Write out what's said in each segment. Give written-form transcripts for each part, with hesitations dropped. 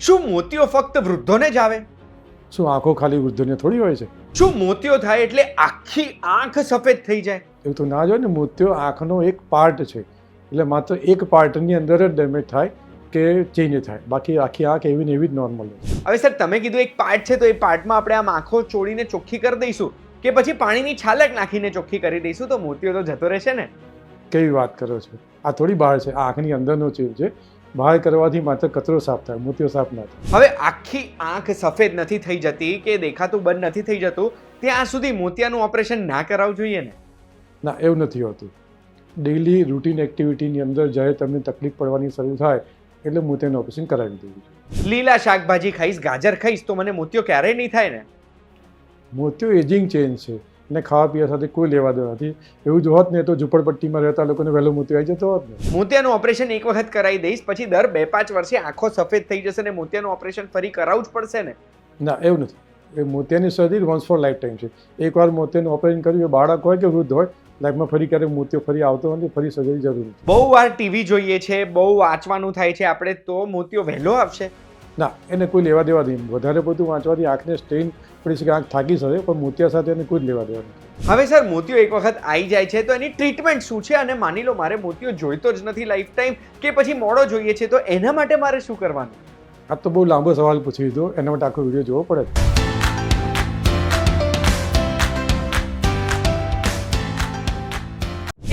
શું મોતિયો ફક્ત વૃદ્ધોને જ આવે? શું આંખો ખાલી વૃદ્ધોને થોડી હોય છે? શું મોતિયો થાય એટલે આખી આંખ સફેદ થઈ જાય? એવું તો ના જ હોય ને. મોતિયો આંખનો એક પાર્ટ છે, એટલે માત્ર એક પાર્ટની અંદર જ ડેમેજ થાય કે ચેન્જ થાય, બાકી આખી આંખ એવી ને એવી જ નોર્મલ હોય. હવે સર, તમે કીધું એક પાર્ટ છે, તો એ પાર્ટમાં આપણે આમ આંખો ચોળીને ચોખ્ખી કરી દઈશું કે પછી પાણીની છાલક નાખીને ચોખ્ખી કરી દઈશું તો મોતિયો તો જતો રહેશે ને? કેવી વાત કરો છો? આ થોડી બહાર છે, આ આંખની અંદરનો ચેન્જ છે. બહાર કરવાથી માત્ર કચરો સાફ થાય, મોતિયો સાફ ના થાય. હવે આખી આંખ સફેદ નથી થઈ જતી કે દેખાતું બંધ નથી થઈ જતું, ત્યાં સુધી મોતિયાનું ઓપરેશન ના કરાવવું જોઈએ ને? ના, એવું નથી હોતું. ડેઇલી રૂટીન એક્ટિવિટીની અંદર જ્યારે તમને તકલીફ પડવાની શરૂ થાય એટલે મોતિયાનું ઓપરેશન કરાવી દેવું જોઈએ. લીલા શાકભાજી ખાઈશ, ગાજર ખાઈશ તો મને મોતિયો ક્યારેય નહીં થાય ને? મોતિયો એજિંગ ચેન્જ છે અને ખાવા પીવા સાથે કોઈ લેવા દેવા નથી. એવું જ હોત ને તો ઝૂંપડપટ્ટીમાં રહેતા લોકોને વહેલો મોતિયો આવી જતો હોત ને. મોતિયાનું ઓપરેશન એક વખત કરાવી દઈશ, પછી દર 2-5 વર્ષે આંખો સફેદ થઈ જશે ને મોતિયાનું ઓપરેશન ફરી કરાવવું જ પડશે ને? ના, એવું નથી. એ મોતિયાની surgery once for life time છે. એકવાર મોતિયાનું ઓપરેશન કર્યું, બાળક હોય કે વૃદ્ધ હોય, લાઈફમાં ફરી ક્યારેક મોતિયો ફરી આવતો નથી, ફરી સર્જરી જરૂરી છે. બહુ વાર ટીવી જોઈએ છે, બહુ વાંચવાનું થાય છે આપણે, તો મોતિયો વહેલો આવશે? ના, એને કોઈ લેવા દેવા નહીં. વધારે પડતું વાંચવાથી આંખને સ્ટ્રેઇન પડી શકે, આંખ થાકી શકે, પણ મોતિયા સાથે એને કોઈ જ લેવા દેવા નથી. હવે સર, મોતિયો એક વખત આવી જાય છે તો એની ટ્રીટમેન્ટ શું છે? અને માની લો મારે મોતિયો જોઈતો જ નથી લાઈફ ટાઈમ, કે પછી મોડો જોઈએ છે, તો એના માટે મારે શું કરવાનું? આ તો બહુ લાંબો સવાલ પૂછી દીધો, એના માટે આખો વિડીયો જોવો પડે.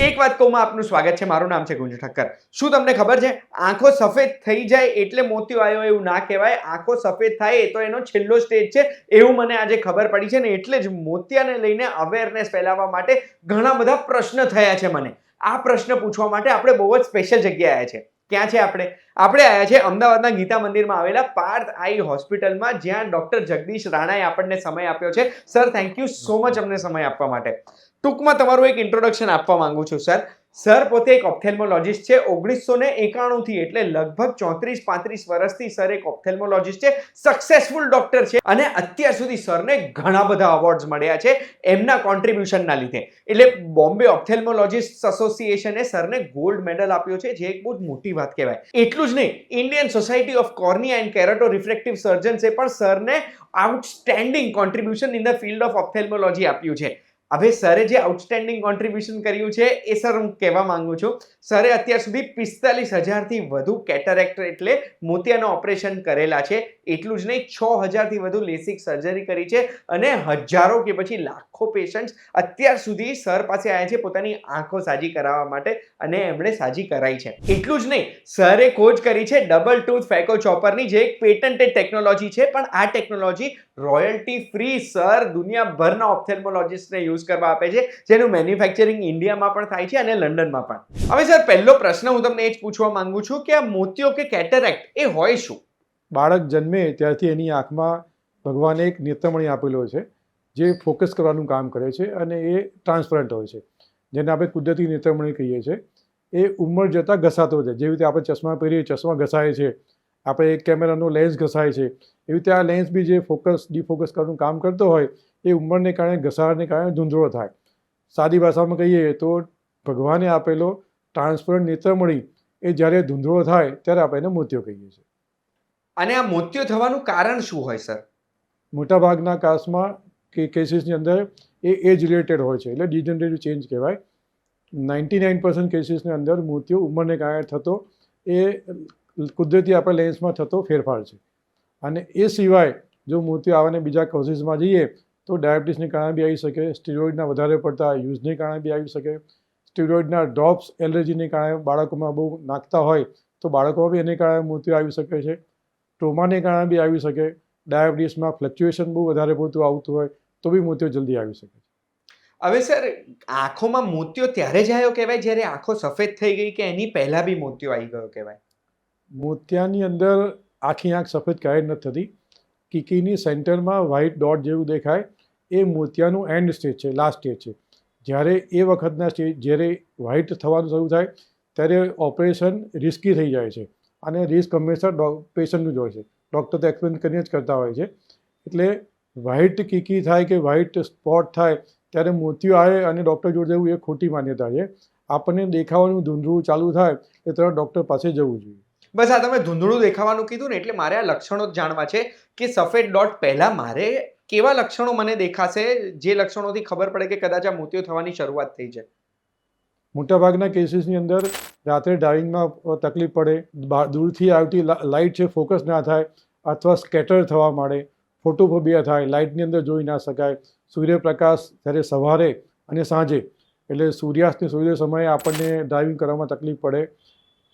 એક વાત કહું, આપનું સ્વાગત છે. મારું નામ છે ગુંજુ ઠક્કર. શું તમને ખબર છે, આંખો સફેદ થઈ જાય એટલે મોતિયો આવ્યો એવું ના કહેવાય. આંખો સફેદ થાય એ તો એનો છેલ્લો સ્ટેજ છે, એવું મને આજે ખબર પડી છે ને. એટલે જ મોતિયાને લઈને અવેરનેસ ફેલાવવા માટે ઘણા બધા પ્રશ્ન થયા છે મને. આ પ્રશ્ન પૂછવા માટે આપણે બહુ જ સ્પેશિયલ જગ્યાએ આવ્યા છે. ક્યાં છે આપણે આવ્યા છે અમદાવાદના ગીતા મંદિરમાં આવેલા પાર્થ આઈ હોસ્પિટલમાં, જ્યાં ડોક્ટર જગદીશ રાણાએ આપણને સમય આપ્યો છે. Sir, thank you so much અમને સમય આપવા માટે. ટૂંકમાં તમારું એક ઇન્ટ્રોડક્શન આપવા માંગુ છું સર. સર પોતે એક ઓપ્થેલ્મોલોજીસ્ટ છે. 1991 થી, એટલે લગભગ 34-35 વર્ષથી સર એક ઓપ્થેલ્મોલોજીસ્ટ છે, સક્સેસફુલ ડોક્ટર છે, અને અત્યાર સુધી સરને ઘણા બધા અવોર્ડ્સ મળ્યા છે એમના કોન્ટ્રીબ્યુશનના લીધે. એટલે બોમ્બે ઓપ્થેલ્મોલોજીસ્ટ એસોસિએશને સરને ગોલ્ડ મેડલ આપ્યો છે, જે એક બહુ જ મોટી વાત કહેવાય. એટલું જ નહીં, Indian society of cornea and kerato refractive સર્જન્સે પણ સરને outstanding contribution in the field of ophthalmology આપ્યું છે. હવે સરે જે આઉટસ્ટેન્ડિંગ કોન્ટ્રીબ્યુશન કર્યું છે એ સર હું કહેવા માંગુ છું. સરે અત્યાર સુધી 45,000 થી વધુ કેટરેક્ટ એટલે મોતિયાના ઓપરેશન કરેલા છે. એટલું જ નહીં, 6,000 થી વધુ લેસિક સર્જરી કરી છે, અને હજારો કે પછી લાખો પેશન્ટ્સ અત્યાર સુધી સર પાસે આવ્યા છે પોતાની આંખો સાજી કરાવવા માટે, અને એમણે સાજી કરાઈ છે. એટલું જ નહીં, સરે ખોજ કરી છે ડબલ ટૂથ ફેકો ચોપરની, જે એક પેટન્ટેડ ટેકનોલોજી છે, પણ આ ટેકનોલોજી રોયલ્ટી ફ્રી સર દુનિયાભરના ઓપ્થેલ્મોલોજીસ્ટને યુઝ કરવા આપે છે, જેનું મેન્યુફેક્ચરિંગ ઇન્ડિયામાં પણ થાય છે અને લંડનમાં પણ. હવે સર, પહેલો પ્રશ્ન હું તમને એ જ પૂછવા માંગુ છું કે આ મોતિયો કે કેટરેક્ટ એ હોય શું? બાળક જન્મે ત્યારથી એની આંખમાં ભગવાને એક નેત્રમણી આપેલો છે, જે ફોકસ કરવાનું કામ કરે છે, અને એ ટ્રાન્સપરન્ટ હોય છે, જેને આપણે કુદરતી નેત્રમણી કહીએ છીએ. એ ઉંમર જતાં ઘસાતો જાય. જેવી રીતે આપણે ચશ્મા પહેરીએ, ચશ્મા ઘસાય છે, આપણે એક કેમેરાનો લેન્સ ઘસાય છે, એવી રીતે આ લેન્સ બી જે ફોકસ ડિફોકસ કરવાનું કામ કરતો હોય, એ ઉંમરને કારણે, ઘસારને કારણે ધૂંધળો થાય. સાદી ભાષામાં કહીએ તો ભગવાને આપેલો ટ્રાન્સપરન્ટ નેત્રમણી એ જ્યારે ધૂંધળો થાય ત્યારે આપણે એને મોતિયો કહીએ છીએ. અને આ મોતિયો થવાનું કારણ શું હોય સર? મોટાભાગના કેસીસની અંદર એ એજ રિલેટેડ હોય છે, એટલે ડિજનરેટિવ ચેન્જ કહેવાય. 99% કેસીસની અંદર મોતિયો ઉંમરને કારણે થતો એ કુદરતી આપણા લેન્સમાં થતો ફેરફાર છે. અને એ સિવાય જો મોતિયો આવે ને બીજા કોઝિસમાં જઈએ તો ડાયાબિટીસને કારણે બી આવી શકે, સ્ટીરોઇડના વધારે પડતા યુઝને કારણે બી આવી શકે, સ્ટીરોઇડના ડ્રોપ્સ એલર્જીને કારણે બાળકોમાં બહુ નાખતા હોય તો બાળકોમાં બી એને કારણે મોતિયો આવી શકે છે, ટ્રોમાને કારણે બી આવી શકે, ડાયાબિટીસમાં ફ્લક્ચ્યુએશન બહુ વધારે પડતું આવતું હોય તો બી મોતિયો જલ્દી આવી શકે છે. હવે સર, આંખોમાં મોતિયો ત્યારે જ આવ્યો કહેવાય જ્યારે આંખો સફેદ થઈ ગઈ, કે એની પહેલા બી મોતિયો આવી ગયો કહેવાય? મોતિયાની અંદર આખી આંખ સફેદ ક્યારેય નથી થતી. કીકીની સેન્ટરમાં વ્હાઇટ ડોટ જેવું દેખાય એ મોતિયાનું એન્ડ સ્ટેજ છે, લાસ્ટ સ્ટેજ છે. જ્યારે એ વખતના સ્ટેજ, જ્યારે વ્હાઇટ થવાનું શરૂ થાય ત્યારે ઓપરેશન રિસ્કી થઈ જાય છે, અને રિસ્ક હંમેશા પેશન્ટનું જ હોય છે. ડૉક્ટર તો એક્સપ્લેન કરીને જ કરતા હોય છે. એટલે વ્હાઇટ કીકી થાય કે વ્હાઇટ સ્પોટ થાય ત્યારે મોતિયો આવે અને ડૉક્ટર જોડે જવું એ ખોટી માન્યતા છે. આપણને દેખાવાનું ધૂંધળું ચાલુ થાય એ તરત ડૉક્ટર પાસે જવું જોઈએ. બસ આ તમે ધૂંધળું દેખાવાનું કીધું ને એટલે મારે આ લક્ષણો જ જાણવા છે કે સફેદ ડોટ પહેલા મારે કેવા લક્ષણો મને દેખાશે જે લક્ષણોથી ખબર પડે કે કદાચ આ મોતિયો થવાની શરૂઆત થઈ છે. મોટાભાગના કેસીસની અંદર રાત્રે ડ્રાઇવિંગમાં તકલીફ પડે, દૂરથી આવતી લાઇટ છે ફોકસ ના થાય અથવા સ્કેટર થવા માંડે, ફોટોફોબિયા થાય, લાઇટની અંદર જોઈ ના શકાય, સૂર્યપ્રકાશ જ્યારે સવારે અને સાંજે એટલે સૂર્યાસ્તને સૂર્ય સમયે આપણને ડ્રાઇવિંગ કરવામાં તકલીફ પડે,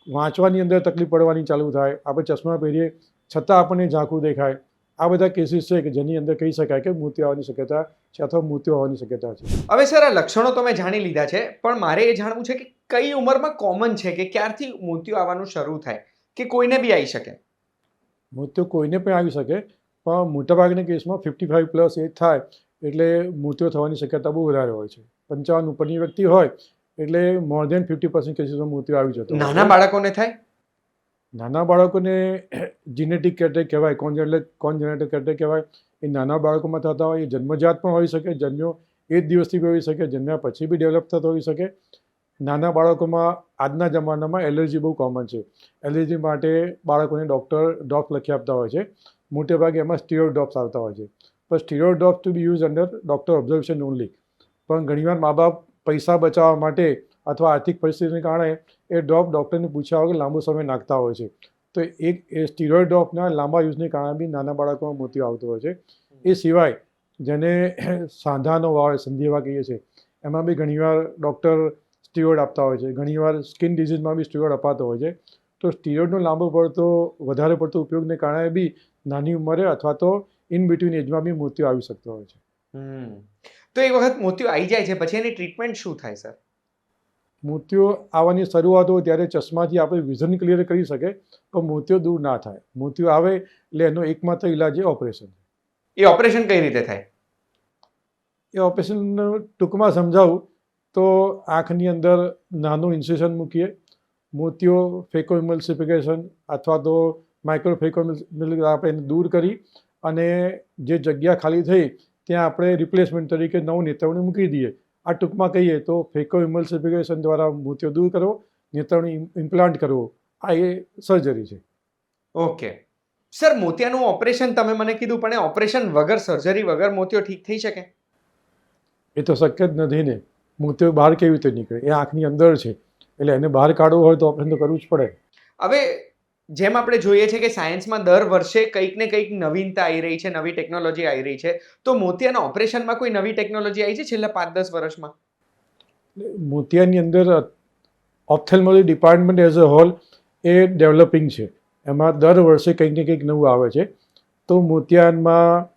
વાંચવાની અંદર તકલીફ પડવાની ચાલુ થાય, આપણે ચશ્મા પહેરીએ છતાં આપણને ઝાંખું દેખાય. આ બધા કેસીસ છે કે જેની અંદર કહી શકાય કે મોતિયો આવવાની શક્યતા છે અથવા મોતિયો આવવાની શક્યતા છે. હવે સર આ લક્ષણો તો મેં જાણી લીધા છે પણ મારે એ જાણવું છે કે કઈ ઉંમરમાં કોમન છે કે ક્યારથી મોતિયો આવવાનું શરૂ થાય કે કોઈને બી આવી શકે? મોતિયો કોઈને પણ આવી શકે પણ મોટાભાગના કેસમાં 55 પ્લસ એજ થાય એટલે મોતિયો થવાની શક્યતા બહુ વધારે હોય છે. 55 ઉપરની વ્યક્તિ હોય એટલે મોર દેન 50% કેસીસમાં મોતિયો આવી જતો. નાના બાળકોને થાય? નાના બાળકોને જીનેટિક કેટેક કહેવાય, કોન્જેનેટિક કેટેક કહેવાય. એ નાના બાળકોમાં થતા હોય, એ જન્મજાત પણ હોઈ શકે, જન્મ્યો એ જ દિવસથી બી હોઈ શકે, જન્મ્યા પછી બી ડેવલપ થતો હોઈ શકે. નાના બાળકોમાં આજના જમાનામાં એલર્જી બહુ કોમન છે. એલર્જી માટે બાળકોને ડૉક્ટર ડ્રોપ્સ લખી આપતા હોય છે. મોટે ભાગે એમાં સ્ટીરોઇડ ડ્રોપ્સ આવતા હોય છે. પણ steroid drops to be use under doctor observation only. પણ ઘણીવાર મા બાપ પૈસા બચાવવા માટે અથવા આર્થિક પરિસ્થિતિને કારણે એ ડ્રોપ ડૉક્ટરને પૂછ્યા વગર લાંબો સમય નાખતા હોય છે. તો એ સ્ટીરોઇડ ડ્રોપના લાંબા યુઝને કારણે બી નાના બાળકોમાં મોતિયો આવતો હોય છે. એ સિવાય જેને સાંધાનો હોય, સંધિવા કહીએ છીએ, એમાં બી ઘણીવાર ડૉક્ટર સ્ટીરોઇડ આપતા હોય છે. ઘણીવાર સ્કિન ડિઝીઝમાં બી સ્ટીરોઇડ અપાતો હોય છે. તો સ્ટીરોઇડનો વધારે પડતો ઉપયોગને કારણે બી નાની ઉંમરે અથવા તો ઇન બિટવીન એજમાં બી મોતિયો આવી શકતો હોય છે. તો એક વખત મોતિયો આવી જાય છે પછી એની ટ્રીટમેન્ટ શું થાય સર? મોતિયો આવવાની શરૂઆત હોય ત્યારે ચશ્માથી આપણે વિઝન ક્લિયર કરી શકે પણ મોતિયો દૂર ના થાય. મોતિયો આવે એટલે એનો એકમાત્ર ઇલાજ એ ઓપરેશન. એ ઓપરેશન કઈ રીતે થાય? એ ઓપરેશન ટૂંકમાં સમજાવું તો આંખની અંદર નાનું ઇન્સિશન મૂકીએ, મોતિયો ફેકોઇમલ્સિફિકેશન અથવા તો માઇક્રો ફેકોઇમલ આપણે એને દૂર કરી અને જે જગ્યા ખાલી થઈ ત્યાં આપણે રિપ્લેસમેન્ટ તરીકે નવું નેત્રવણી મૂકી દઈએ. આ ટૂંકમાં કહીએ તો ફેકોઇમલ્સિફિકેશન દ્વારા મોતિયો દૂર કરવો, નેત્રવણી ઇમ્પ્લાન્ટ કરવો, આ એ સર્જરી છે. ઓકે સર, મોતિયાનું ઓપરેશન તમે મને કીધું પણ એ ઓપરેશન વગર સર્જરી વગર મોતિયો ઠીક થઈ શકે? એ તો શક્ય જ નથી ને. મોતિયો બહાર કેવી રીતે નીકળે? એ આંખની અંદર છે એટલે એને બહાર કાઢવું હોય તો ઓપરેશન તો કરવું જ પડે. હવે જેમ આપણે જોઈએ છે કે સાયન્સમાં દર વર્ષે કંઈક ને કંઈક નવીનતા આવી રહી છે, નવી ટેકનોલોજી આવી રહી છે, તો મોતિયાના ઓપરેશનમાં કોઈ નવી ટેકનોલોજી આવી છે છેલ્લા 5-10 વર્ષમાં? મોતિયાની અંદર ophthalmology department as a whole એ ડેવલપિંગ છે. એમાં દર વર્ષે કંઈક ને કંઈક નવું આવે છે. તો મોતિયામાં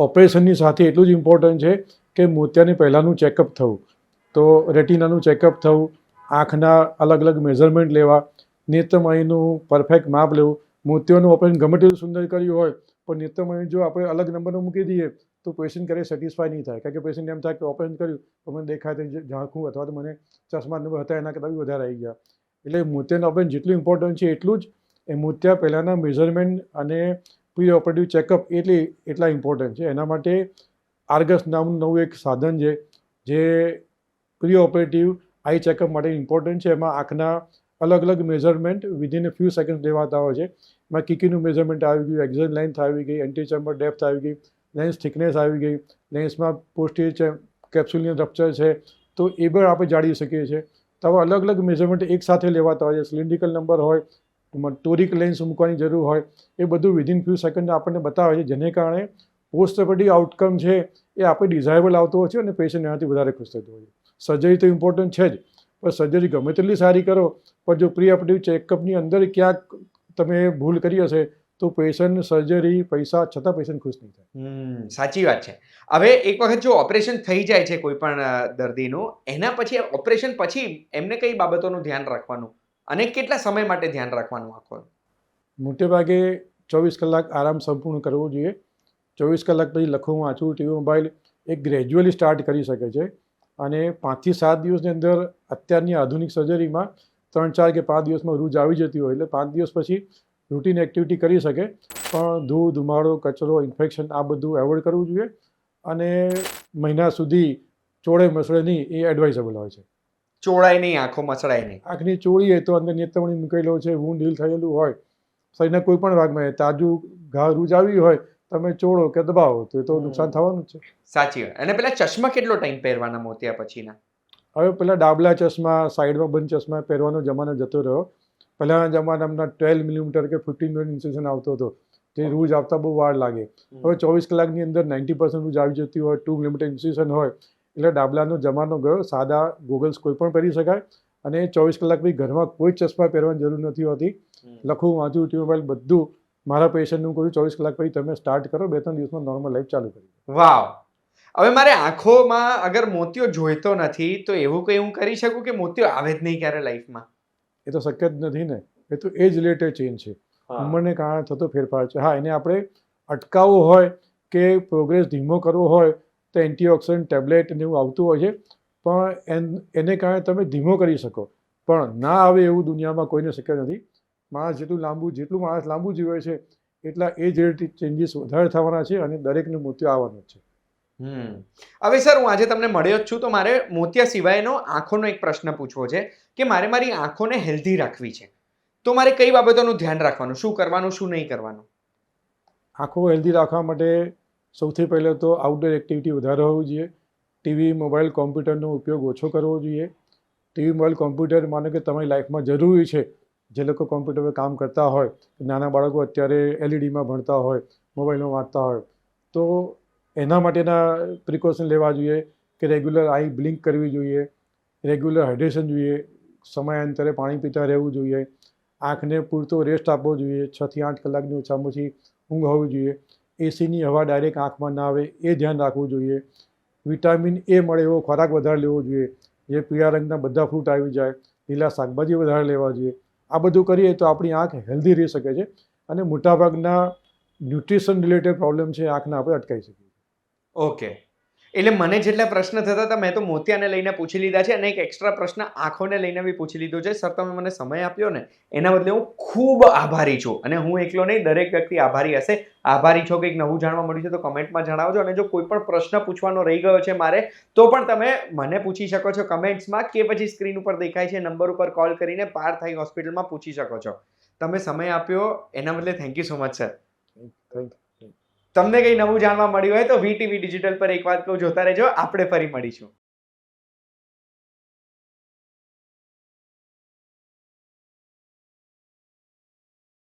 ઓપરેશનની સાથે એટલું જ ઇમ્પોર્ટન્ટ છે કે મોતિયાને પહેલાંનું ચેકઅપ થવું, તો રેટિનાનું ચેકઅપ થવું, આંખના અલગ અલગ મેઝરમેન્ટ લેવા, નેત્રમણીનું પરફેક્ટ માપ લેવું. મોતિયાનું ઓપરેશન ગમે તેટલું સુંદર કર્યું હોય પણ નેત્રમણી જો આપણે અલગ નંબરનો મૂકી દઈએ તો પેશન્ટ ક્યારેય સેટિસ્ફાય નહીં થાય, કારણ કે પેશન્ટ એમ થાય કે ઓપરેશન કર્યું તો મને દેખાય તો ઝાંખું અથવા તો મને ચશ્મા નંબર હતા એના કરતાં બી વધારે આવી ગયા. એટલે મોતિયાનું ઓપરેશન જેટલું ઇમ્પોર્ટન્ટ છે એટલું જ એ મોતિયા પહેલાંના મેઝરમેન્ટ અને પ્રી ઓપરેટિવ ચેકઅપ એટલા ઇમ્પોર્ટન્ટ છે. એના માટે આર્ગસ નામનું નવું એક સાધન છે જે પ્રી ઓપરેટિવ આઈ ચેકઅપ માટે ઇમ્પોર્ટન્ટ છે. એમાં આંખના અલગ અલગ મેઝરમેન્ટ વિધિન એ ફ્યુ સેકન્ડ લેવાતા હોય છે. એમાં કીકીનું મેઝરમેન્ટ આવી ગયું, એક્ઝેક્ટ લેન્થ આવી ગઈ, એન્ટી ચેમ્બર ડેપ્થ આવી ગઈ, લેન્સ થિકનેસ આવી ગઈ, લેન્સમાં પોસ્ટિયર કેપ્સ્યુલની રપ્ચર છે તો એ પણ આપણે જાણી શકીએ છીએ. તો આવા અલગ અલગ મેઝરમેન્ટ એક સાથે લેવાતા હોય છે. સિલિન્ડ્રિકલ નંબર હોય, ટોરિક લેન્સ મૂકવાની જરૂર હોય, એ બધું વિધિન ફ્યુ સેકન્ડ આપણને બતાવે છે, જેને કારણે પોસ્ટ ઓપરેટિવ આઉટકમ છે એ આપણે ડિઝાયરેબલ આવતો હોય છે અને પેશન્ટ એનાથી વધારે ખુશ થતો હોય છે. સર્જરી તો ઇમ્પોર્ટન્ટ છે જ, પણ સર્જરી ગમે તેટલી સારી કરો પણ જો પ્રી ઓપરેટિવ ચેકઅપની અંદર ક્યાંક તમે ભૂલ કરી હશે તો પેશન્ટ સર્જરી પૈસા છતાં પેશન્ટ ખુશ નહીં થાય. સાચી વાત છે. હવે એક વખત જો ઓપરેશન થઈ જાય છે કોઈ પણ દર્દીનું, એના પછી ઓપરેશન પછી એમને કઈ બાબતોનું ધ્યાન રાખવાનું અને કેટલા સમય માટે ધ્યાન રાખવાનું? આખો મોટે ભાગે 24 કલાક આરામ સંપૂર્ણ કરવો જોઈએ. 24 કલાક પછી લખવું, વાંચવું, ટીવી, મોબાઈલ એ ગ્રેજ્યુઅલી સ્ટાર્ટ કરી શકે છે અને 5 થી 7 દિવસની અંદર અત્યારની આધુનિક સર્જરીમાં 3-4 કે 5 દિવસમાં રૂજ આવી જતી હોય એટલે 5 દિવસ પછી રૂટીન એક્ટિવિટી કરી શકે. પણ ધૂળ, ધુમાડો, કચરો, ઇન્ફેક્શન આ બધું એવોઇડ કરવું જોઈએ અને મહિના સુધી ચોળે મસળે નહીં એ એડવાઇઝેબલ હોય છે. ચોળાય નહીં, આંખો મસળાય નહીં. આંખની ચોળી હોય તો અંદર નેત્રમણી મૂકેલો છે, વૂંડ હીલ થયેલું હોય શરીરના કોઈ પણ ભાગમાં તાજું ઘા રૂજ આવી હોય તમે ચોળો કે દબાવો તો એ તો નુકસાન થવાનું જ છે. સાચી વાત. અને પેલા ચશ્મા કેટલો ટાઈમ પહેરવાના મોતિયા પછીના? હવે પેલા ડાબલા ચશ્મા સાઈડમાં બંધ ચશ્મા પહેરવાનો જમાનો જતો રહ્યો. પહેલાના જમાનામાં 12 મિલીમીટર કે 15 મિલીમીટર ઇન્સેશન આવતો હતો, તે રૂજ આવતા બહુ વાર લાગે. હવે 24 કલાકની અંદર 90% રૂજ આવી જતી હોય, 2 મિલીમીટર ઇન્સેશન હોય, એટલે ડાબલાનો જમાનો ગયો. સાદા ગોગલ્સ કોઈ પણ પહેરી શકાય અને 24 કલાક પછી ઘરમાં કોઈ ચશ્મા પહેરવાની જરૂર નથી હોતી. લખું વાંચું ટ્યુબવેલ બધું મારા પેશન્ટનું કહ્યું 24 કલાક પછી તમે સ્ટાર્ટ કરો, 2-3 દિવસમાં નોર્મલ લાઈફ ચાલુ કરી. વાવ. હવે મારે આંખોમાં અગર મોતિયો જોઈતો નથી તો એવું કંઈ હું કરી શકું કે મોતિયો આવે જ નહીં ક્યારે લાઈફમાં? એ તો શક્ય જ નથી ને, એ તો એજ રિલેટેડ ચેન્જ છે, ઉંમરને કારણે થતો ફેરફાર છે. હા, એને આપણે અટકાવવો હોય કે પ્રોગ્રેસ ધીમો કરવો હોય તો એન્ટીઓક્સિડન્ટ ટેબ્લેટ ને એવું આવતું હોય છે, પણ એને કારણે તમે ધીમો કરી શકો, પણ ના આવે એવું દુનિયામાં કોઈને શક્ય નથી. જેટલું માણસ લાંબુ જીવે છે એટલા એજ રિલેટેડ ચેન્જીસ વધારે થવાના છે અને દરેકને મોતિયો આવવાનો જ છે. હવે સર, હું આજે તમને મળ્યો જ છું તો મારે મોતિયા સિવાયનો આંખોનો એક પ્રશ્ન પૂછવો છે કે મારે મારી આંખોને હેલ્ધી રાખવી છે, તો મારે કઈ બાબતોનું ધ્યાન રાખવાનું, શું કરવાનું, શું નહીં કરવાનું? આંખો હેલ્ધી રાખવા માટે સૌથી પહેલાં તો આઉટડોર એક્ટિવિટી વધારે હોવી જોઈએ. ટીવી, મોબાઈલ, કોમ્પ્યુટરનો ઉપયોગ ઓછો કરવો જોઈએ. ટીવી, મોબાઈલ, કોમ્પ્યુટર માનો કે તમારી લાઈફમાં જરૂરી છે. જે લોકો કોમ્પ્યુટર પર કામ કરતા હોય, નાના બાળકો અત્યારે એલઈડીમાં ભણતા હોય, મોબાઈલમાં વાંચતા હોય, તો એના માટેના પ્રિકોશન લેવા જોઈએ કે રેગ્યુલર આઈ બ્લિંક કરવી જોઈએ, રેગ્યુલર હાઇડ્રેશન જોઈએ, સમયાંતરે પાણી પીતા રહેવું જોઈએ, આંખને પૂરતો રેસ્ટ આપવો જોઈએ, 6 થી 8 કલાકની ઓછામાં ઓછી ઊંઘ હોવી જોઈએ, એસીની હવા ડાયરેક્ટ આંખમાં ના આવે એ ધ્યાન રાખવું જોઈએ, વિટામિન એ મળે એવો ખોરાક વધારે લેવો જોઈએ, જે પીળા રંગના બધા ફ્રૂટ આવી જાય, લીલા શાકભાજી વધારે લેવા જોઈએ. આ બધું કરીએ તો આપણી આંખ હેલ્ધી રહી શકે છે અને મોટાભાગના ન્યુટ્રિશન રિલેટેડ પ્રોબ્લેમ છે આંખના આપણે અટકાવી શકીએ. ઓકે, એટલે મને જેટલા પ્રશ્ન થતા હતા મેં તો મોતિયાને લઈને પૂછી લીધા છે અને એક એક્સ્ટ્રા પ્રશ્ન આંખોને લઈને બી પૂછી લીધો છે. સર, તમે મને સમય આપ્યો ને એના બદલે હું ખૂબ આભારી છું, અને હું એકલો નહીં, દરેક વ્યક્તિ આભારી હશે. આભારી છો, કંઈક નવું જાણવા મળ્યું છે તો કમેન્ટમાં જણાવજો, અને જો કોઈ પણ પ્રશ્ન પૂછવાનો રહી ગયો છે મારે તો પણ તમે મને પૂછી શકો છો કમેન્ટ્સમાં, કે પછી સ્ક્રીન ઉપર દેખાય છે નંબર ઉપર કોલ કરીને પાર્થ આઈ હોસ્પિટલમાં પૂછી શકો છો. તમે સમય આપ્યો એના બદલે thank you so much sir. Thank you. તમને કંઈ નવું જાણવા મળ્યું હોય તો VTV ડિજિટલ પર એક વાત કહું, જોતા રહેજો. આપણે ફરી મળીશું.